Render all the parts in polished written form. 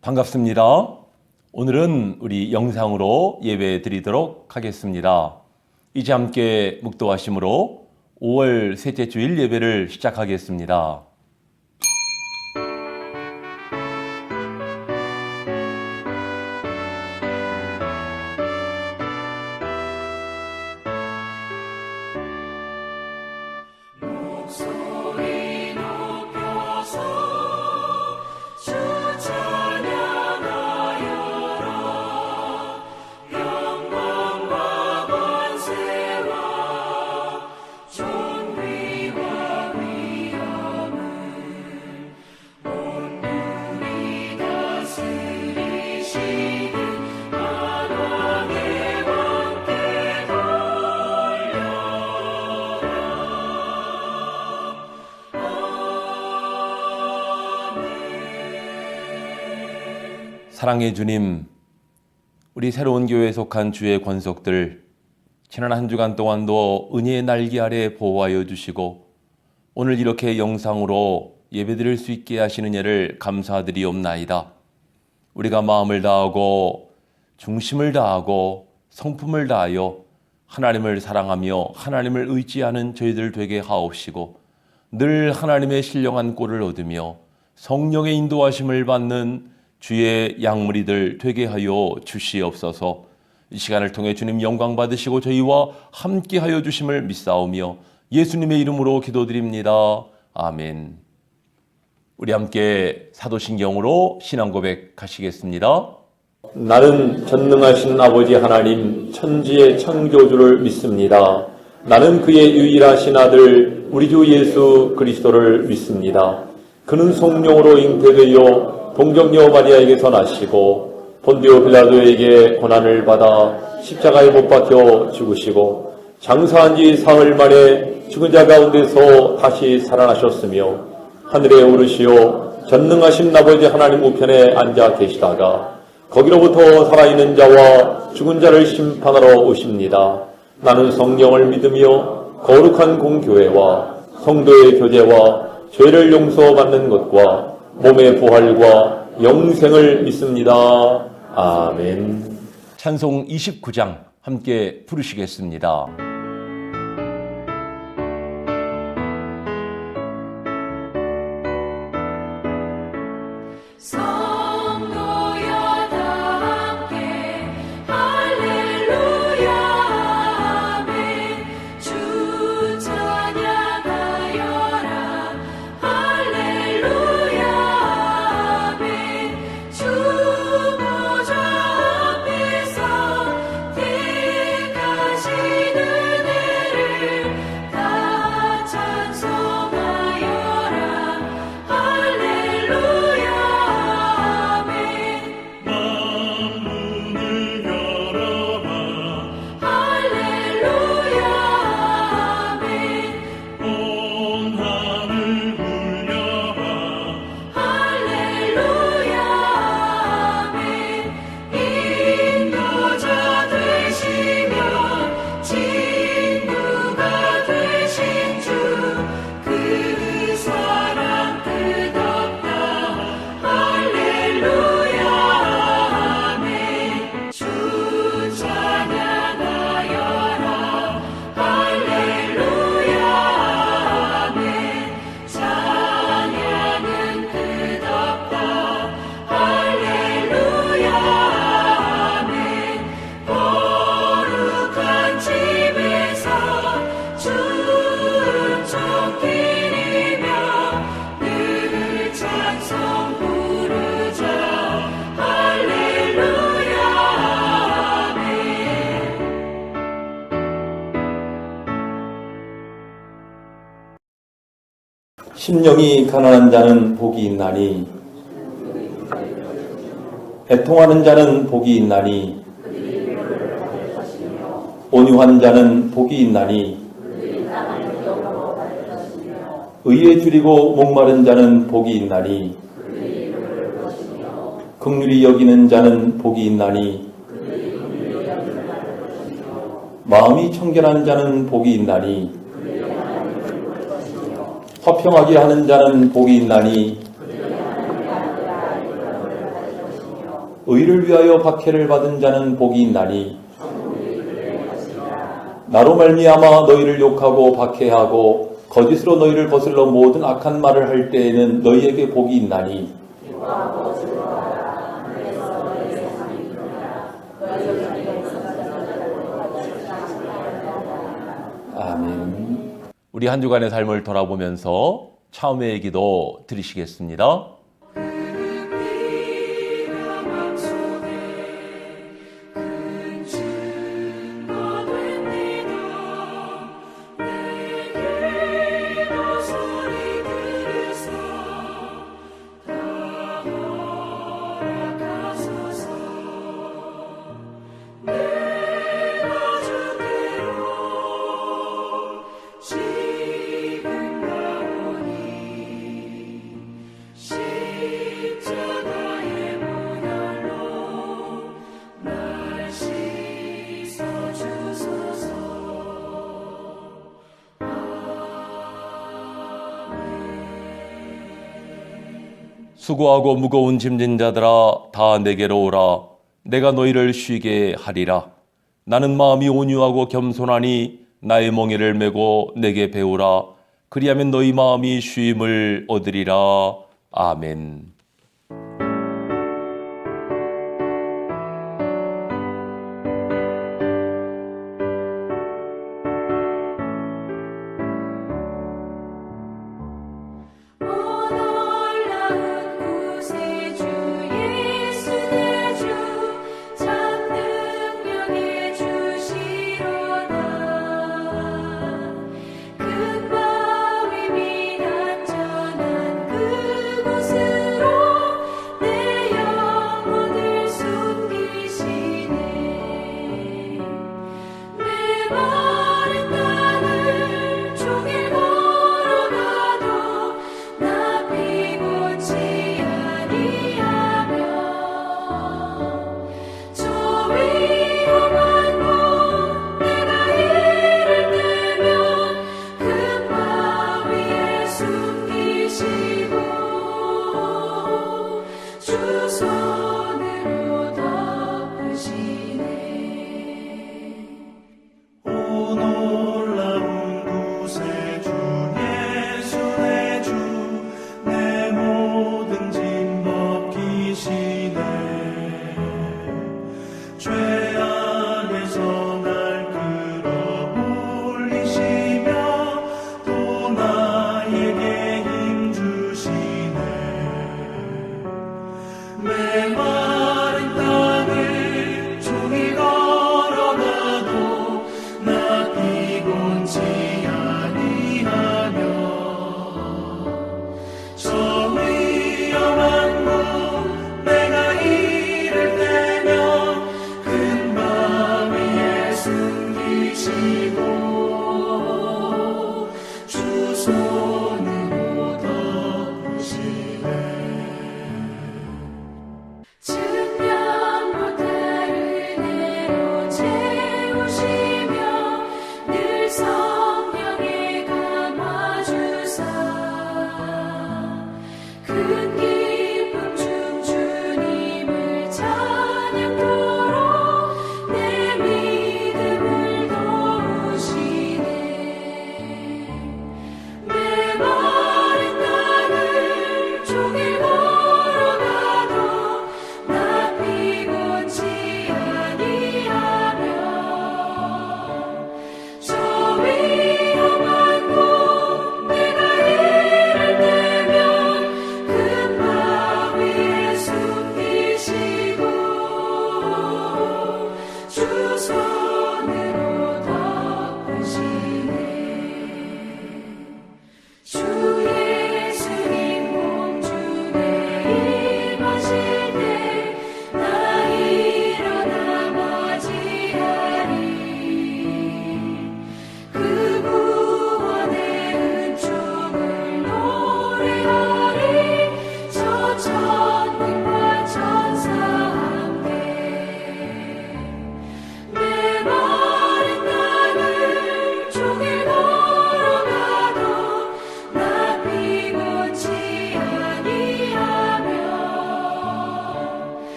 반갑습니다. 오늘은 우리 영상으로 예배 드리도록 하겠습니다. 이제 함께 묵도하심으로 5월 셋째 주일 예배를 시작하겠습니다. 사랑의 주님, 우리 새로운 교회에 속한 주의 권속들, 지난 한 주간 동안도 은혜의 날개 아래 보호하여 주시고 오늘 이렇게 영상으로 예배드릴 수 있게 하시는 예를 감사드리옵나이다. 우리가 마음을 다하고 중심을 다하고 성품을 다하여 하나님을 사랑하며 하나님을 의지하는 저희들 되게 하옵시고 늘 하나님의 신령한 꼴을 얻으며 성령의 인도하심을 받는 주의 양무리들 되게 하여 주시옵소서. 이 시간을 통해 주님 영광 받으시고 저희와 함께 하여 주심을 믿사오며 예수님의 이름으로 기도드립니다. 아멘. 우리 함께 사도신경으로 신앙 고백하시겠습니다. 나는 전능하신 아버지 하나님 천지의 창조주를 믿습니다. 나는 그의 유일하신 아들 우리 주 예수 그리스도를 믿습니다. 그는 성령으로 잉태되어 동정녀 마리아에게서 나시고 본디오 빌라도에게 고난을 받아 십자가에 못 박혀 죽으시고 장사한 지 사흘 만에 죽은 자 가운데서 다시 살아나셨으며 하늘에 오르시어 전능하신 아버지 하나님 우편에 앉아 계시다가 거기로부터 살아있는 자와 죽은 자를 심판하러 오십니다. 나는 성령을 믿으며 거룩한 공교회와 성도의 교제와 죄를 용서받는 것과 몸의 부활과 영생을 믿습니다. 아멘. 찬송 29장 함께 부르시겠습니다. 심령이 가난한 자는 복이 있나니 애통하는 자는 복이 있나니 온유한 자는 복이 있나니 의에 줄이고 목마른 자는 복이 있나니 긍휼히 여기는 자는 복이 있나니 마음이 청결한 자는 복이 있나니 화평하게 하는 자는 복이 있나니 의를 위하여 박해를 받은 자는 복이 있나니 나로 말미암아 너희를 욕하고 박해하고 거짓으로 너희를 거슬러 모든 악한 말을 할 때에는 너희에게 복이 있나니 아멘. 우리 한 주간의 삶을 돌아보면서 참회의 기도 드리시겠습니다. 수고하고 무거운 짐진 자들아 다 내게로 오라. 내가 너희를 쉬게 하리라. 나는 마음이 온유하고 겸손하니 나의 멍에를 메고 내게 배우라. 그리하면 너희 마음이 쉼을 얻으리라. 아멘. 그곳으로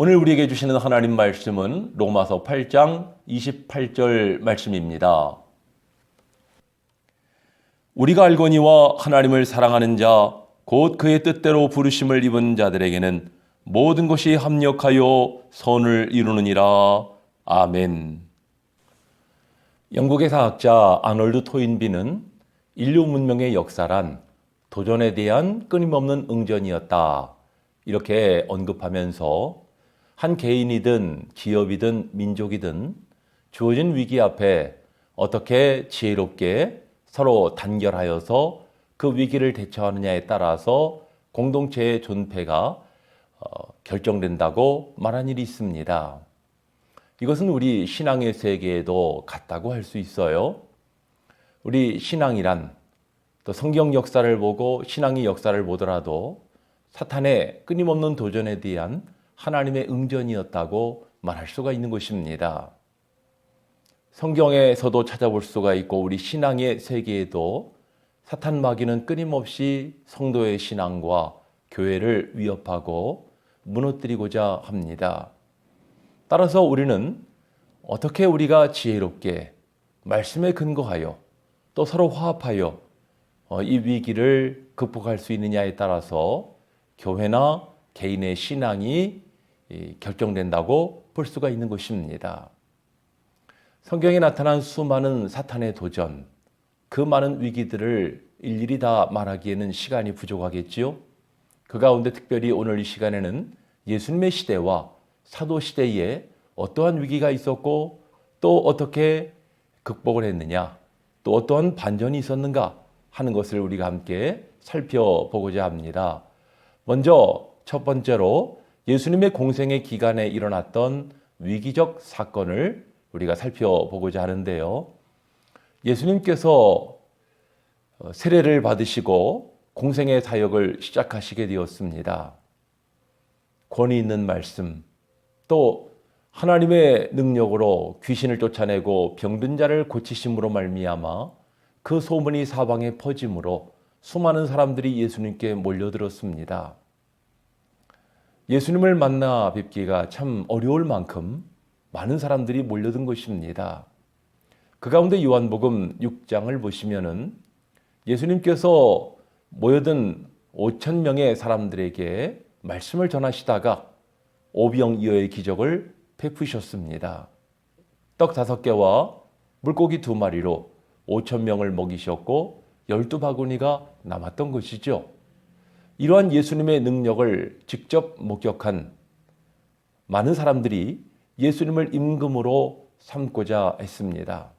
오늘 우리에게 주시는 하나님 말씀은 로마서 8장 28절 말씀입니다. 우리가 알거니와 하나님을 사랑하는 자, 곧 그의 뜻대로 부르심을 입은 자들에게는 모든 것이 합력하여 선을 이루느니라. 아멘. 영국의 사학자 아놀드 토인비는 인류 문명의 역사란 도전에 대한 끊임없는 응전이었다, 이렇게 언급하면서 한 개인이든 기업이든 민족이든 주어진 위기 앞에 어떻게 지혜롭게 서로 단결하여서 그 위기를 대처하느냐에 따라서 공동체의 존폐가 결정된다고 말한 일이 있습니다. 이것은 우리 신앙의 세계에도 같다고 할 수 있어요. 우리 신앙이란 또 성경 역사를 보고 신앙의 역사를 보더라도 사탄의 끊임없는 도전에 대한 하나님의 응전이었다고 말할 수가 있는 것입니다. 성경에서도 찾아볼 수가 있고 우리 신앙의 세계에도 사탄 마귀는 끊임없이 성도의 신앙과 교회를 위협하고 무너뜨리고자 합니다. 따라서 우리는 어떻게 우리가 지혜롭게 말씀에 근거하여 또 서로 화합하여 이 위기를 극복할 수 있느냐에 따라서 교회나 개인의 신앙이 결정된다고 볼 수가 있는 것입니다. 성경에 나타난 수많은 사탄의 도전, 그 많은 위기들을 일일이 다 말하기에는 시간이 부족하겠지요. 그 가운데 특별히 오늘 이 시간에는 예수님의 시대와 사도 시대에 어떠한 위기가 있었고 또 어떻게 극복을 했느냐, 또 어떠한 반전이 있었는가 하는 것을 우리가 함께 살펴보고자 합니다. 먼저 첫 번째로 예수님의 공생의 기간에 일어났던 위기적 사건을 우리가 살펴보고자 하는데요. 예수님께서 세례를 받으시고 공생의 사역을 시작하시게 되었습니다. 권위 있는 말씀, 또 하나님의 능력으로 귀신을 쫓아내고 병든 자를 고치심으로 말미암아 그 소문이 사방에 퍼짐으로 수많은 사람들이 예수님께 몰려들었습니다. 예수님을 만나 뵙기가 참 어려울 만큼 많은 사람들이 몰려든 것입니다. 그 가운데 요한복음 6장을 보시면은 예수님께서 모여든 5천 명의 사람들에게 말씀을 전하시다가 오병이어의 기적을 베푸셨습니다. 떡 5개와 물고기 2마리로 5천 명을 먹이셨고 12바구니가 남았던 것이죠. 이러한 예수님의 능력을 직접 목격한 많은 사람들이 예수님을 임금으로 삼고자 했습니다.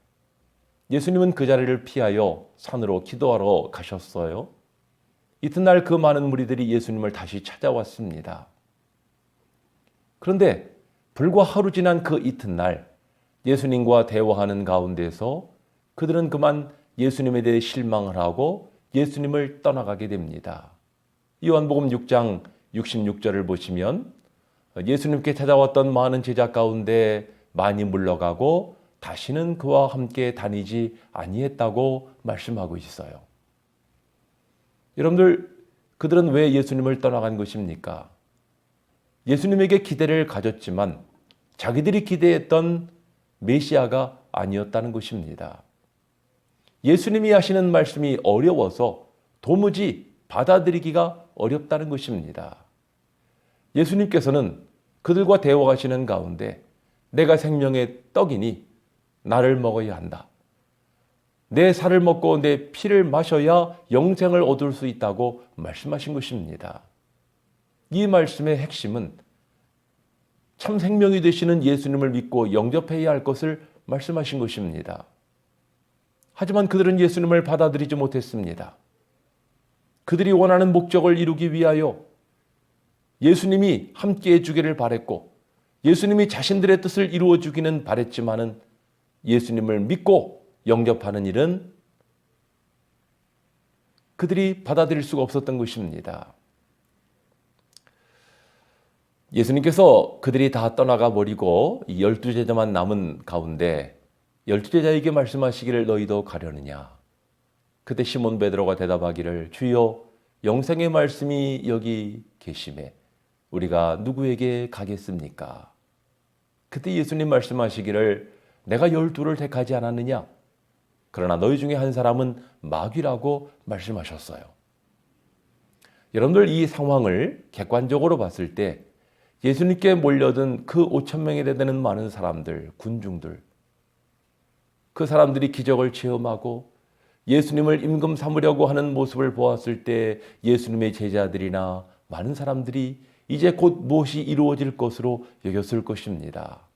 예수님은 그 자리를 피하여 산으로 기도하러 가셨어요. 이튿날 그 많은 무리들이 예수님을 다시 찾아왔습니다. 그런데 불과 하루 지난 그 이튿날 예수님과 대화하는 가운데서 그들은 그만 예수님에 대해 실망을 하고 예수님을 떠나가게 됩니다. 요한복음 6장 66절을 보시면 예수님께 찾아왔던 많은 제자 가운데 많이 물러가고 다시는 그와 함께 다니지 아니했다고 말씀하고 있어요. 여러분들, 그들은 왜 예수님을 떠나간 것입니까? 예수님에게 기대를 가졌지만 자기들이 기대했던 메시아가 아니었다는 것입니다. 예수님이 하시는 말씀이 어려워서 도무지 받아들이기가 어렵다는 것입니다. 예수님께서는 그들과 대화하시는 가운데 내가 생명의 떡이니 나를 먹어야 한다. 내 살을 먹고 내 피를 마셔야 영생을 얻을 수 있다고 말씀하신 것입니다. 이 말씀의 핵심은 참 생명이 되시는 예수님을 믿고 영접해야 할 것을 말씀하신 것입니다. 하지만 그들은 예수님을 받아들이지 못했습니다. 그들이 원하는 목적을 이루기 위하여 예수님이 함께해 주기를 바랬고 예수님이 자신들의 뜻을 이루어 주기는 바랬지만은 예수님을 믿고 영접하는 일은 그들이 받아들일 수가 없었던 것입니다. 예수님께서 그들이 다 떠나가 버리고 12제자만 남은 가운데 12제자에게 말씀하시기를 너희도 가려느냐. 그때 시몬 베드로가 대답하기를 주여 영생의 말씀이 여기 계시매 우리가 누구에게 가겠습니까? 그때 예수님 말씀하시기를 내가 12를 택하지 않았느냐? 그러나 너희 중에 한 사람은 마귀라고 말씀하셨어요. 여러분들 이 상황을 객관적으로 봤을 때 예수님께 몰려든 그 5천 명에 되는 많은 사람들, 군중들, 그 사람들이 기적을 체험하고 예수님을 임금 삼으려고 하는 모습을 보았을 때 예수님의 제자들이나 많은 사람들이 이제 곧 무엇이 이루어질 것으로 여겼을 것입니다.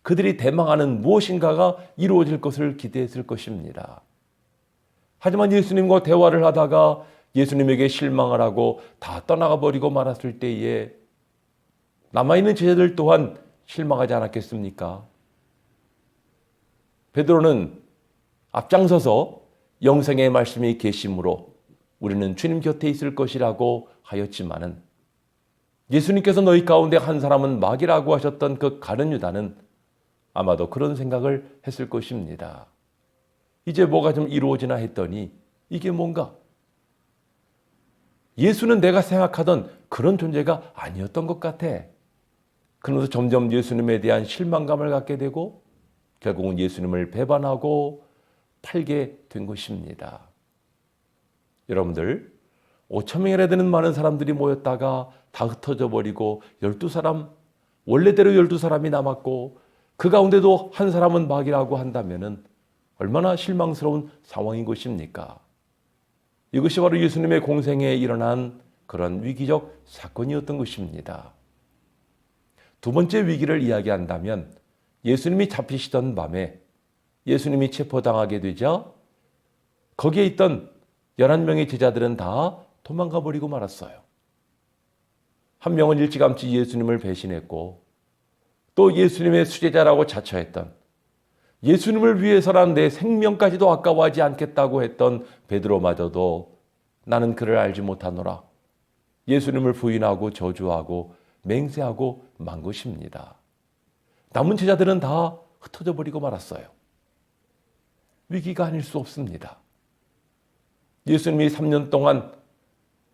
그들이 대망하는 무엇인가가 이루어질 것을 기대했을 것입니다. 하지만 예수님과 대화를 하다가 예수님에게 실망을 하고 다 떠나가 버리고 말았을 때에 남아있는 제자들 또한 실망하지 않았겠습니까? 베드로는 앞장서서 영생의 말씀이 계심으로 우리는 주님 곁에 있을 것이라고 하였지만은 예수님께서 너희 가운데 한 사람은 마귀라고 하셨던 그 가룟 유다는 아마도 그런 생각을 했을 것입니다. 이제 뭐가 좀 이루어지나 했더니 이게 뭔가? 예수는 내가 생각하던 그런 존재가 아니었던 것 같아. 그러면서 점점 예수님에 대한 실망감을 갖게 되고 결국은 예수님을 배반하고 팔게 된 것입니다. 여러분들 5천 명이나 되는 많은 사람들이 모였다가 다 흩어져 버리고 12사람, 원래대로 12사람이 남았고 그 가운데도 한 사람은 마귀라고 한다면 얼마나 실망스러운 상황인 것입니까? 이것이 바로 예수님의 공생에 일어난 그런 위기적 사건이었던 것입니다. 두 번째 위기를 이야기한다면 예수님이 잡히시던 밤에 예수님이 체포당하게 되자 거기에 있던 11명의 제자들은 다 도망가 버리고 말았어요. 한 명은 일찌감치 예수님을 배신했고 또 예수님의 수제자라고 자처했던 예수님을 위해서란 내 생명까지도 아까워하지 않겠다고 했던 베드로마저도 나는 그를 알지 못하노라. 예수님을 부인하고 저주하고 맹세하고 만 것입니다. 남은 제자들은 다 흩어져 버리고 말았어요. 위기가 아닐 수 없습니다. 예수님이 3년 동안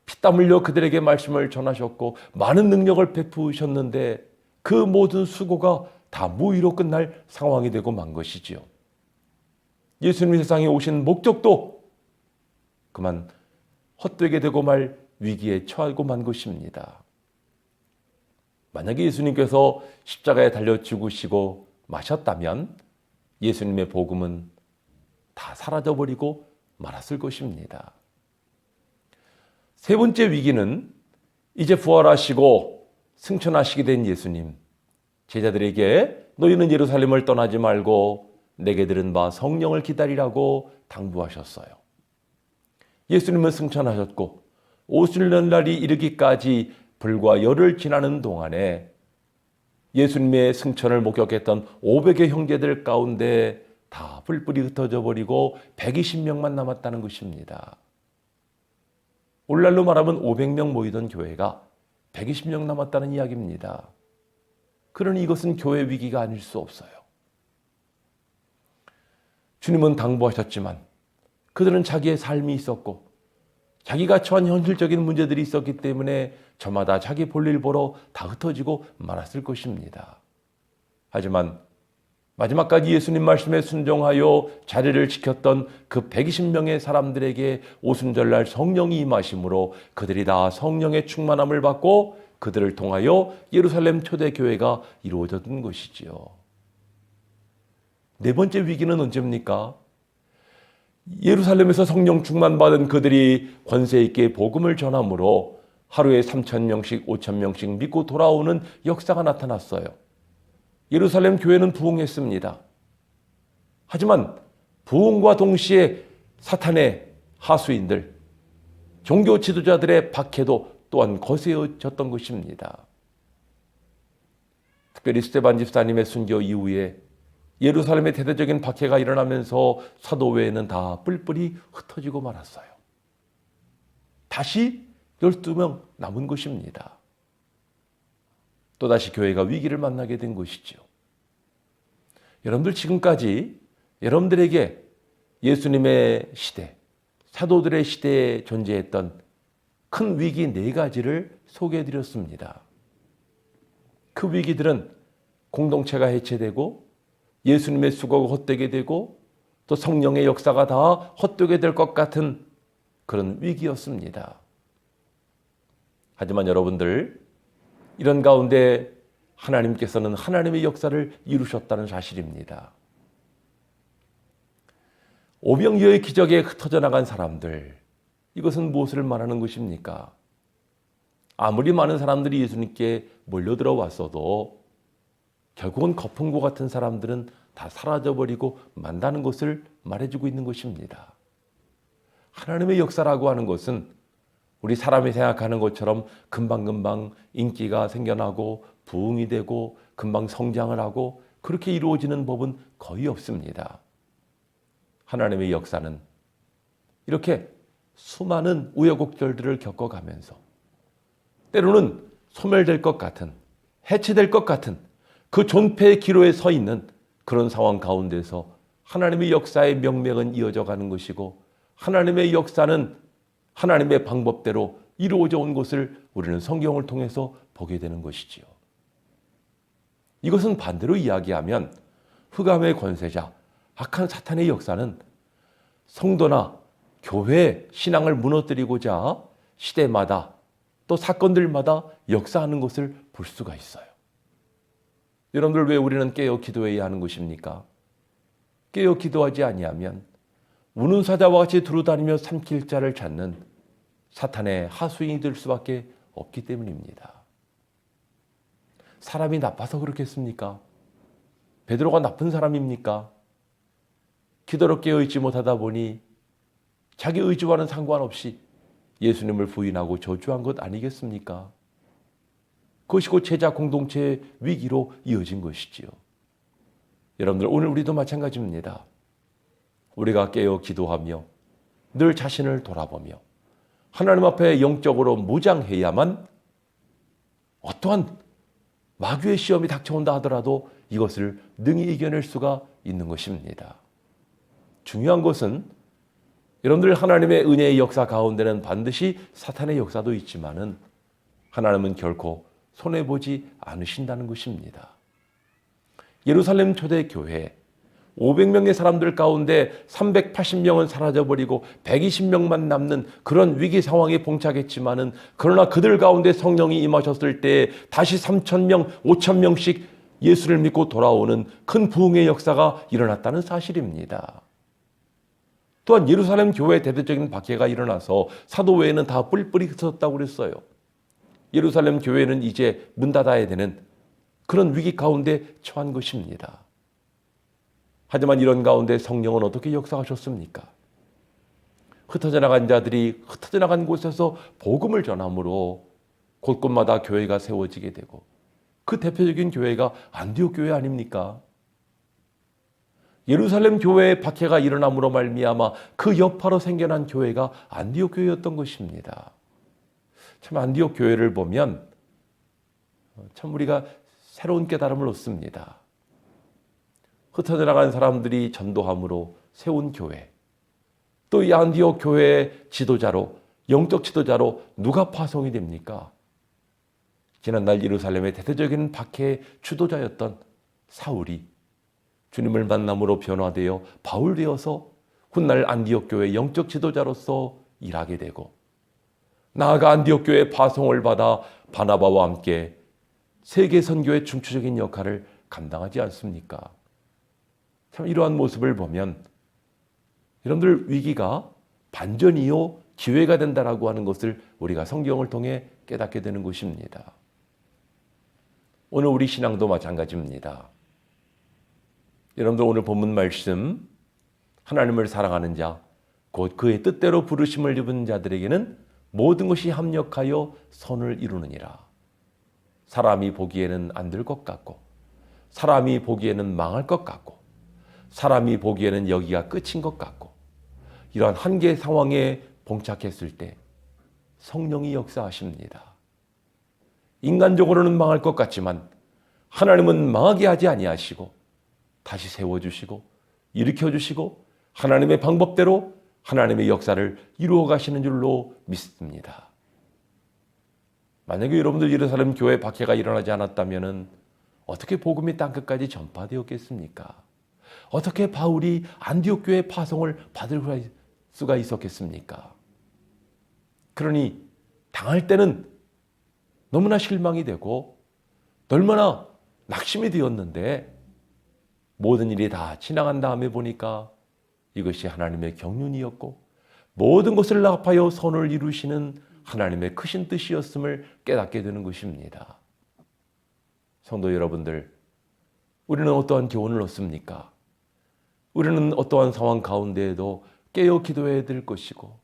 피땀 흘려 그들에게 말씀을 전하셨고 많은 능력을 베푸셨는데 그 모든 수고가 다 무의로 끝날 상황이 되고 만 것이지요. 예수님이 세상에 오신 목적도 그만 헛되게 되고 말 위기에 처하고 만 것입니다. 만약에 예수님께서 십자가에 달려 죽으시고 마셨다면 예수님의 복음은 다 사라져버리고 말았을 것입니다. 세 번째 위기는 이제 부활하시고 승천하시게 된 예수님, 제자들에게 너희는 예루살렘을 떠나지 말고 내게 들은 바 성령을 기다리라고 당부하셨어요. 예수님은 승천하셨고 오순절 날이 이르기까지 불과 열흘 지나는 동안에 예수님의 승천을 목격했던 500의 형제들 가운데 다 뿔뿔이 흩어져 버리고 120명만 남았다는 것입니다. 오늘날로 말하면 500명 모이던 교회가 120명 남았다는 이야기입니다. 그러니 이것은 교회 위기가 아닐 수 없어요. 주님은 당부하셨지만 그들은 자기의 삶이 있었고 자기가 처한 현실적인 문제들이 있었기 때문에 저마다 자기 볼일 보러 다 흩어지고 말았을 것입니다. 하지만 마지막까지 예수님 말씀에 순종하여 자리를 지켰던 그 120명의 사람들에게 오순절날 성령이 임하심으로 그들이 다 성령의 충만함을 받고 그들을 통하여 예루살렘 초대교회가 이루어졌던 것이지요. 네 번째 위기는 언제입니까? 예루살렘에서 성령 충만받은 그들이 권세 있게 복음을 전함으로 하루에 3,000명씩 5,000명씩 믿고 돌아오는 역사가 나타났어요. 예루살렘 교회는 부흥했습니다. 하지만 부흥과 동시에 사탄의 하수인들, 종교 지도자들의 박해도 또한 거세어졌던 것입니다. 특별히 스데반 집사님의 순교 이후에 예루살렘의 대대적인 박해가 일어나면서 사도회에는 다 뿔뿔이 흩어지고 말았어요. 다시 12명 남은 것입니다. 또다시 교회가 위기를 만나게 된 것이죠. 여러분들 지금까지 여러분들에게 예수님의 시대, 사도들의 시대에 존재했던 큰 위기 4가지를 소개해 드렸습니다. 그 위기들은 공동체가 해체되고 예수님의 수고가 헛되게 되고 또 성령의 역사가 다 헛되게 될 것 같은 그런 위기였습니다. 하지만 여러분들, 이런 가운데 하나님께서는 하나님의 역사를 이루셨다는 사실입니다. 오병이어의 기적에 흩어져 나간 사람들, 이것은 무엇을 말하는 것입니까? 아무리 많은 사람들이 예수님께 몰려들어왔어도 결국은 거품과 같은 사람들은 다 사라져버리고 만다는 것을 말해주고 있는 것입니다. 하나님의 역사라고 하는 것은 우리 사람이 생각하는 것처럼 금방금방 인기가 생겨나고 부흥이 되고 금방 성장을 하고 그렇게 이루어지는 법은 거의 없습니다. 하나님의 역사는 이렇게 수많은 우여곡절들을 겪어가면서 때로는 소멸될 것 같은, 해체될 것 같은 그 존폐의 기로에 서 있는 그런 상황 가운데서 하나님의 역사의 명맥은 이어져 가는 것이고 하나님의 역사는 하나님의 방법대로 이루어져 온 것을 우리는 성경을 통해서 보게 되는 것이지요. 이것은 반대로 이야기하면 흑암의 권세자, 악한 사탄의 역사는 성도나 교회의 신앙을 무너뜨리고자 시대마다 또 사건들마다 역사하는 것을 볼 수가 있어요. 여러분들, 왜 우리는 깨어 기도해야 하는 것입니까? 깨어 기도하지 아니하면 우는 사자와 같이 두루다니며 삼킬 자를 찾는 사탄의 하수인이 될 수밖에 없기 때문입니다. 사람이 나빠서 그렇겠습니까? 베드로가 나쁜 사람입니까? 기도로 깨어있지 못하다 보니 자기 의지와는 상관없이 예수님을 부인하고 저주한 것 아니겠습니까? 그것이 곧 제자 공동체의 위기로 이어진 것이지요. 여러분들, 오늘 우리도 마찬가지입니다. 우리가 깨어 기도하며 늘 자신을 돌아보며 하나님 앞에 영적으로 무장해야만 어떠한 마귀의 시험이 닥쳐온다 하더라도 이것을 능히 이겨낼 수가 있는 것입니다. 중요한 것은 여러분들, 하나님의 은혜의 역사 가운데는 반드시 사탄의 역사도 있지만은 하나님은 결코 손해보지 않으신다는 것입니다. 예루살렘 초대교회 500명의 사람들 가운데 380명은 사라져버리고 120명만 남는 그런 위기 상황에 봉착했지만은 그러나 그들 가운데 성령이 임하셨을 때 다시 3,000명, 5,000명씩 예수를 믿고 돌아오는 큰 부흥의 역사가 일어났다는 사실입니다. 또한 예루살렘 교회에 대대적인 박해가 일어나서 사도회에는 다 뿔뿔이 흩어졌다고 그랬어요. 예루살렘 교회는 이제 문 닫아야 되는 그런 위기 가운데 처한 것입니다. 하지만 이런 가운데 성령은 어떻게 역사하셨습니까? 흩어져 나간 자들이 흩어져 나간 곳에서 복음을 전함으로 곳곳마다 교회가 세워지게 되고 그 대표적인 교회가 안디옥 교회 아닙니까? 예루살렘 교회의 박해가 일어남으로 말미암아 그 여파로 생겨난 교회가 안디옥 교회였던 것입니다. 참 안디옥 교회를 보면 참 우리가 새로운 깨달음을 얻습니다. 흩어져 나간 사람들이 전도함으로 세운 교회, 또 이 안디옥 교회의 지도자로, 영적 지도자로 누가 파송이 됩니까? 지난날 예루살렘의 대대적인 박해의 주도자였던 사울이 주님을 만남으로 변화되어 바울 되어서 훗날 안디옥 교회 영적 지도자로서 일하게 되고 나아가 안디옥 교회 파송을 받아 바나바와 함께 세계 선교의 중추적인 역할을 감당하지 않습니까? 참 이러한 모습을 보면 여러분들, 위기가 반전이요 기회가 된다라고 하는 것을 우리가 성경을 통해 깨닫게 되는 것입니다. 오늘 우리 신앙도 마찬가지입니다. 여러분들, 오늘 본문 말씀, 하나님을 사랑하는 자, 곧 그의 뜻대로 부르심을 입은 자들에게는 모든 것이 합력하여 선을 이루느니라. 사람이 보기에는 안 될 것 같고, 사람이 보기에는 망할 것 같고, 사람이 보기에는 여기가 끝인 것 같고, 이러한 한계 상황에 봉착했을 때 성령이 역사하십니다. 인간적으로는 망할 것 같지만 하나님은 망하게 하지 아니하시고 다시 세워주시고 일으켜주시고 하나님의 방법대로 하나님의 역사를 이루어 가시는 줄로 믿습니다. 만약에 여러분들 예루살렘 교회 박해가 일어나지 않았다면 어떻게 복음이 땅끝까지 전파되었겠습니까? 어떻게 바울이 안디옥 교회 파송을 받을 수가 있었겠습니까? 그러니 당할 때는 너무나 실망이 되고 얼마나 낙심이 되었는데 모든 일이 다 지나간 다음에 보니까 이것이 하나님의 경륜이었고 모든 것을 합하여 선을 이루시는 하나님의 크신 뜻이었음을 깨닫게 되는 것입니다. 성도 여러분들, 우리는 어떠한 교훈을 얻습니까? 우리는 어떠한 상황 가운데에도 깨어 기도해야 될 것이고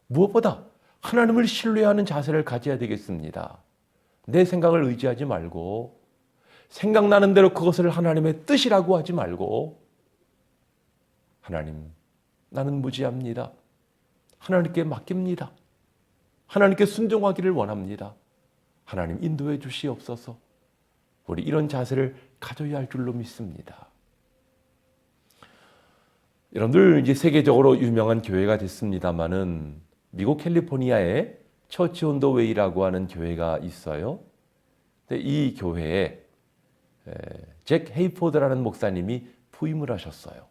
무엇보다 하나님을 신뢰하는 자세를 가져야 되겠습니다. 내 생각을 의지하지 말고 생각나는 대로 그것을 하나님의 뜻이라고 하지 말고 하나님, 나는 무지합니다. 하나님께 맡깁니다. 하나님께 순종하기를 원합니다. 하나님 인도해 주시옵소서. 우리 이런 자세를 가져야 할 줄로 믿습니다. 여러분들 이제 세계적으로 유명한 교회가 됐습니다마는 미국 캘리포니아에 처치 온 더 웨이라고 하는 교회가 있어요. 근데 이 교회에 잭 헤이포드라는 목사님이 부임을 하셨어요.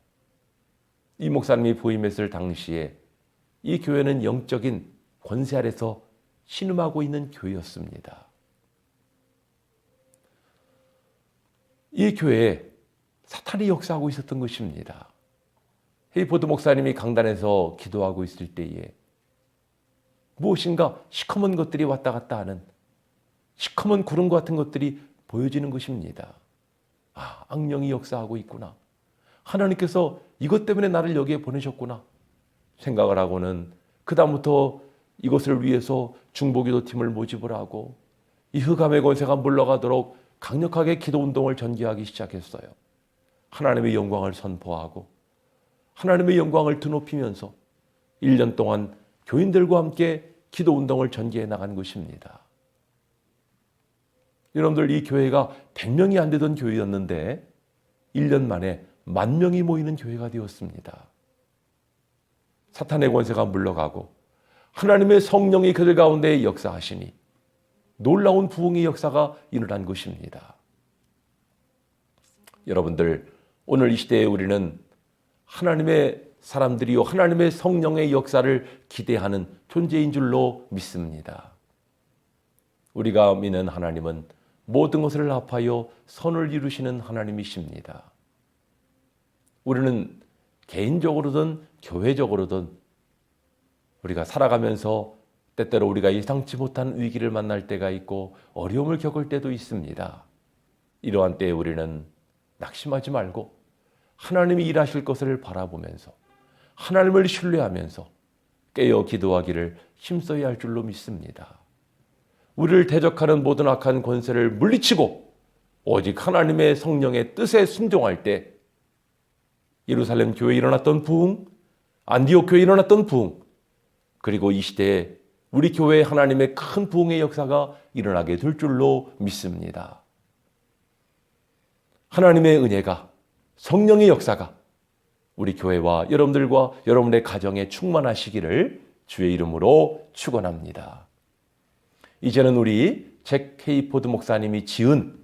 이 목사님이 부임했을 당시에 이 교회는 영적인 권세 아래서 신음하고 있는 교회였습니다. 이 교회에 사탄이 역사하고 있었던 것입니다. 헤이포드 목사님이 강단에서 기도하고 있을 때에 무엇인가 시커먼 것들이 왔다 갔다 하는 시커먼 구름 같은 것들이 보여지는 것입니다. 아, 악령이 역사하고 있구나. 하나님께서 이것 때문에 나를 여기에 보내셨구나 생각을 하고는 그 다음부터 이것을 위해서 중보기도팀을 모집을 하고 이 흑암의 권세가 물러가도록 강력하게 기도운동을 전개하기 시작했어요. 하나님의 영광을 선포하고 하나님의 영광을 드높이면서 1년 동안 교인들과 함께 기도운동을 전개해 나간 것입니다. 여러분들 이 교회가 100명이 안 되던 교회였는데 1년 만에 10,000명이 모이는 교회가 되었습니다. 사탄의 권세가 물러가고 하나님의 성령이 그들 가운데 역사하시니 놀라운 부흥의 역사가 일어난 것입니다. 여러분들 오늘 이 시대에 우리는 하나님의 사람들이요 하나님의 성령의 역사를 기대하는 존재인 줄로 믿습니다. 우리가 믿는 하나님은 모든 것을 합하여 선을 이루시는 하나님이십니다. 우리는 개인적으로든 교회적으로든 우리가 살아가면서 때때로 우리가 예상치 못한 위기를 만날 때가 있고 어려움을 겪을 때도 있습니다. 이러한 때에 우리는 낙심하지 말고 하나님이 일하실 것을 바라보면서 하나님을 신뢰하면서 깨어 기도하기를 힘써야 할 줄로 믿습니다. 우리를 대적하는 모든 악한 권세를 물리치고 오직 하나님의 성령의 뜻에 순종할 때 예루살렘 교회에 일어났던 부흥, 안디옥 교회에 일어났던 부흥, 그리고 이 시대에 우리 교회에 하나님의 큰 부흥의 역사가 일어나게 될 줄로 믿습니다. 하나님의 은혜가, 성령의 역사가 우리 교회와 여러분들과 여러분의 가정에 충만하시기를 주의 이름으로 축원합니다. 이제는 우리 잭 헤이포드 목사님이 지은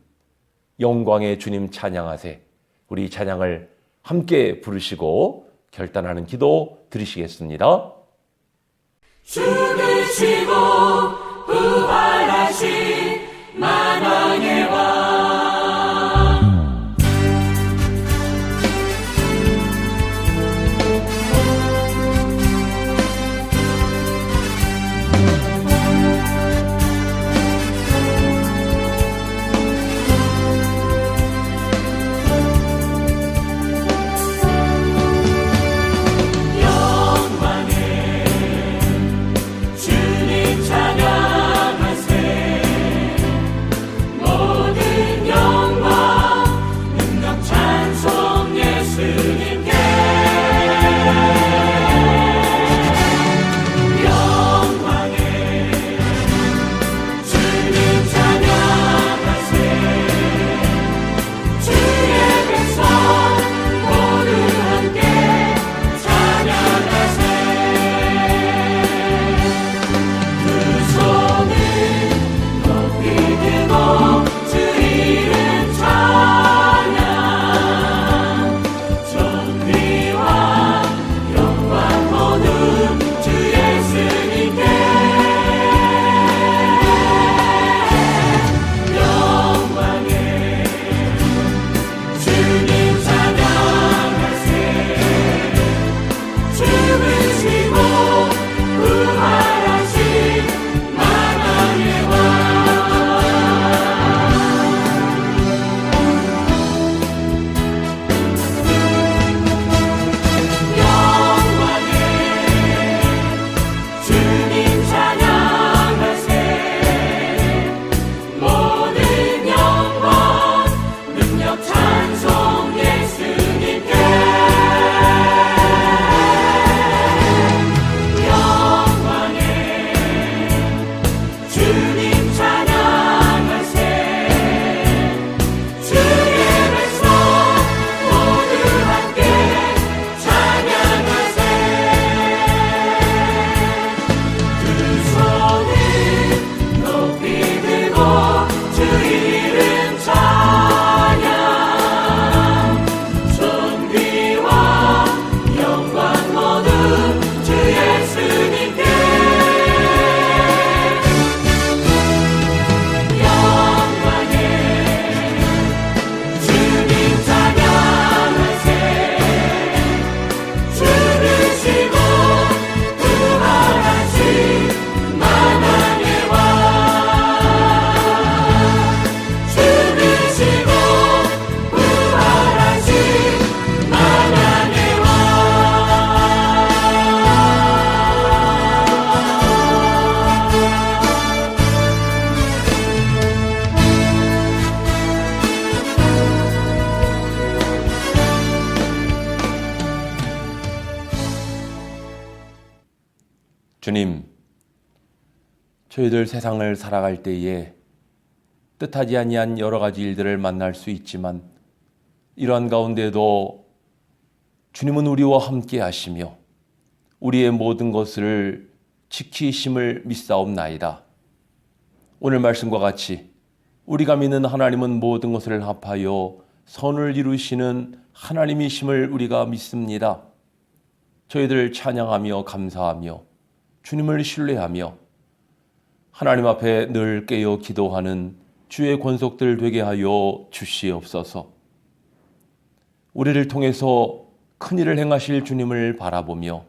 영광의 주님 찬양하세, 우리 찬양을 함께 부르시고 결단하는 기도 드리시겠습니다. 죽으시고 부활하신 만왕의 왕 주님 찬양하세 주님, 저희들 세상을 살아갈 때에 뜻하지 아니한 여러 가지 일들을 만날 수 있지만 이러한 가운데도 주님은 우리와 함께 하시며 우리의 모든 것을 지키심을 믿사옵나이다. 오늘 말씀과 같이 우리가 믿는 하나님은 모든 것을 합하여 선을 이루시는 하나님이심을 우리가 믿습니다. 저희들 찬양하며 감사하며 주님을 신뢰하며 하나님 앞에 늘 깨어 기도하는 주의 권속들 되게 하여 주시옵소서. 우리를 통해서 큰일을 행하실 주님을 바라보며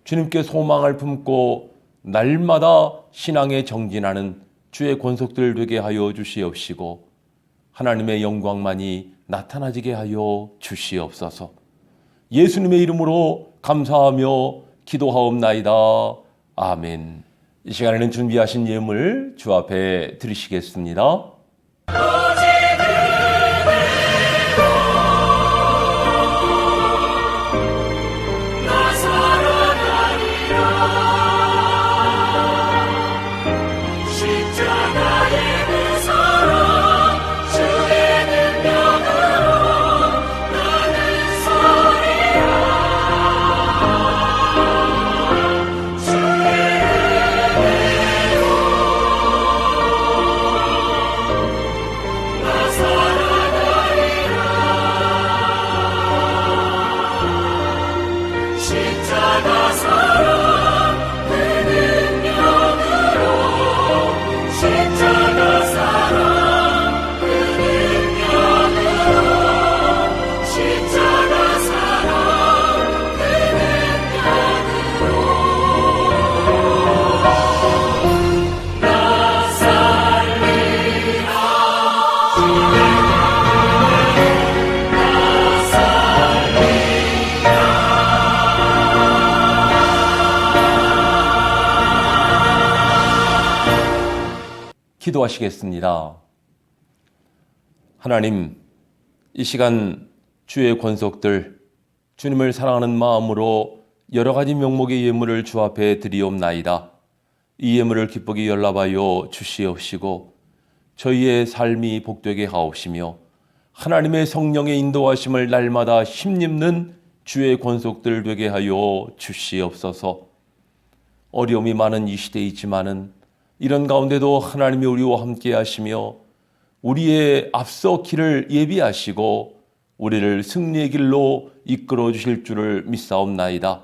주님께 소망을 품고 날마다 신앙에 정진하는 주의 권속들 되게 하여 주시옵시고 하나님의 영광만이 나타나지게 하여 주시옵소서. 예수님의 이름으로 감사하며 기도하옵나이다. 아멘. 이 시간에는 준비하신 예물 주 앞에 드리시겠습니다. 기도하시겠습니다. 하나님, 이 시간 주의 권속들, 주님을 사랑하는 마음으로 여러 가지 명목의 예물을 주 앞에 드리옵나이다. 이 예물을 기쁘게 연락하여 주시옵시고 저희의 삶이 복되게 하옵시며 하나님의 성령의 인도하심을 날마다 힘입는 주의 권속들 되게 하여 주시옵소서. 어려움이 많은 이 시대이지만은 이런 가운데도 하나님이 우리와 함께 하시며 우리의 앞서 길을 예비하시고 우리를 승리의 길로 이끌어 주실 줄을 믿사옵나이다.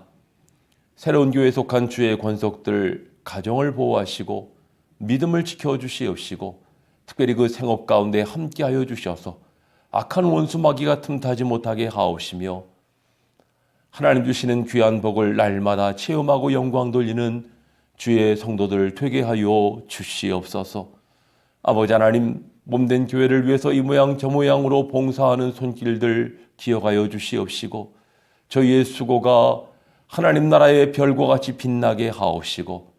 새로운 교회에 속한 주의 권속들 가정을 보호하시고 믿음을 지켜주시옵시고 특별히 그 생업 가운데 함께하여 주셔서 악한 원수 마귀가 틈타지 못하게 하옵시며 하나님 주시는 귀한 복을 날마다 체험하고 영광 돌리는 주의 성도들 되게 하여 주시옵소서. 아버지 하나님, 몸된 교회를 위해서 이 모양 저 모양으로 봉사하는 손길들 기억하여 주시옵시고 저희의 수고가 하나님 나라의 별과 같이 빛나게 하옵시고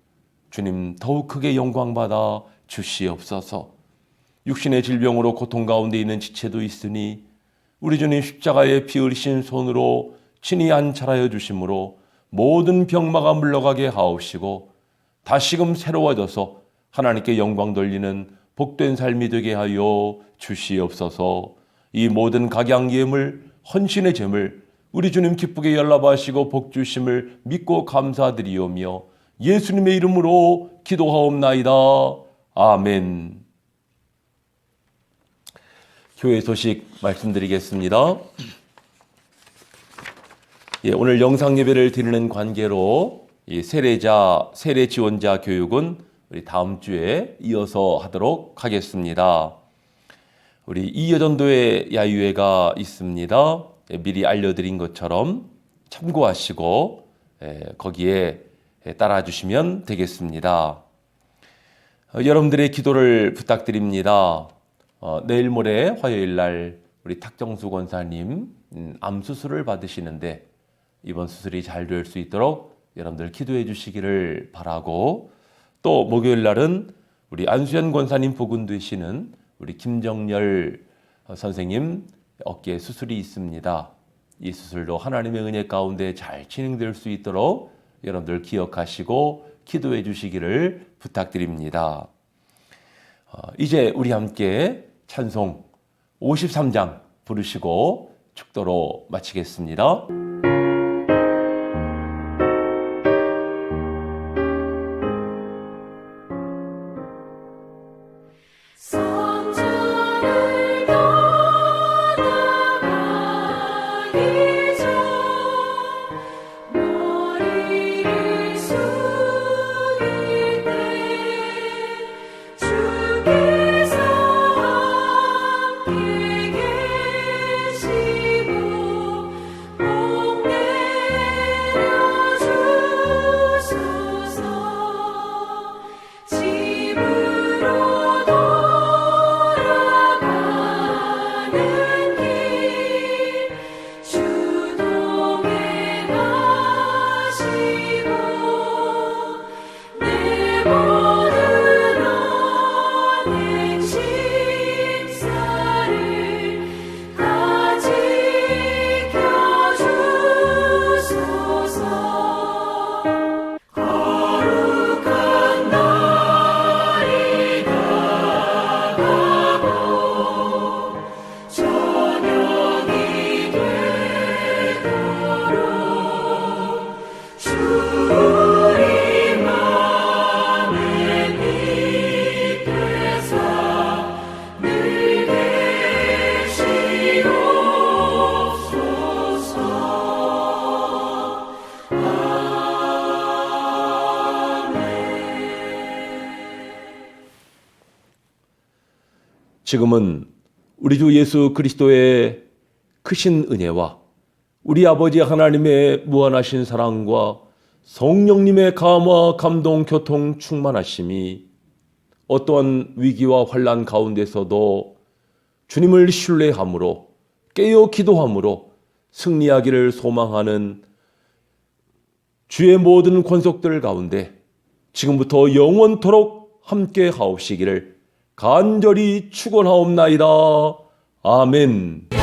주님 더욱 크게 영광받아 주시옵소서. 육신의 질병으로 고통 가운데 있는 지체도 있으니 우리 주님 십자가에 피 흘리신 손으로 친히 안찰하여 주심으로 모든 병마가 물러가게 하옵시고 다시금 새로워져서 하나님께 영광 돌리는 복된 삶이 되게 하여 주시옵소서. 이 모든 각양 예물, 헌신의 제물 우리 주님 기쁘게 연락하시고 복 주심을 믿고 감사드리오며 예수님의 이름으로 기도하옵나이다. 아멘. 교회 소식 말씀드리겠습니다. 오늘 영상 예배를 드리는 관계로 이 세례 지원자 교육은 우리 다음 주에 이어서 하도록 하겠습니다. 우리 이여전도회 야유회가 있습니다. 미리 알려드린 것처럼 참고하시고 거기에 따라 주시면 되겠습니다. 여러분들의 기도를 부탁드립니다. 내일 모레 화요일 날 우리 탁정수 권사님 암 수술을 받으시는데 이번 수술이 잘 될 수 있도록 여러분들 기도해 주시기를 바라고, 또 목요일 날은 우리 안수현 권사님 복원되시는 우리 김정열 선생님 어깨 수술이 있습니다. 이 수술도 하나님의 은혜 가운데 잘 진행될 수 있도록 여러분들 기억하시고 기도해 주시기를 부탁드립니다. 이제 우리 함께 찬송 53장 부르시고 축도로 마치겠습니다. 성전을 떠나가기 전 머리를 숙일 때 주께서 함께 계시고 복 내려주소서. 집으로 돌아가는 길 주동에 가시고 내 모든 언행 식사를 다 지켜주소서. 거룩한 날이 다가고 저녁이 되도록 주 우리 맘에 빛되사 늘 계시옵소서. 지금은 우리 주 예수 그리스도의 크신 은혜와 우리 아버지 하나님의 무한하신 사랑과 성령님의 감화 감동 교통 충만하심이 어떠한 위기와 환난 가운데서도 주님을 신뢰함으로 깨어 기도함으로 승리하기를 소망하는 주의 모든 권속들 가운데 지금부터 영원토록 함께 하옵시기를 간절히 축원하옵나이다. 아멘.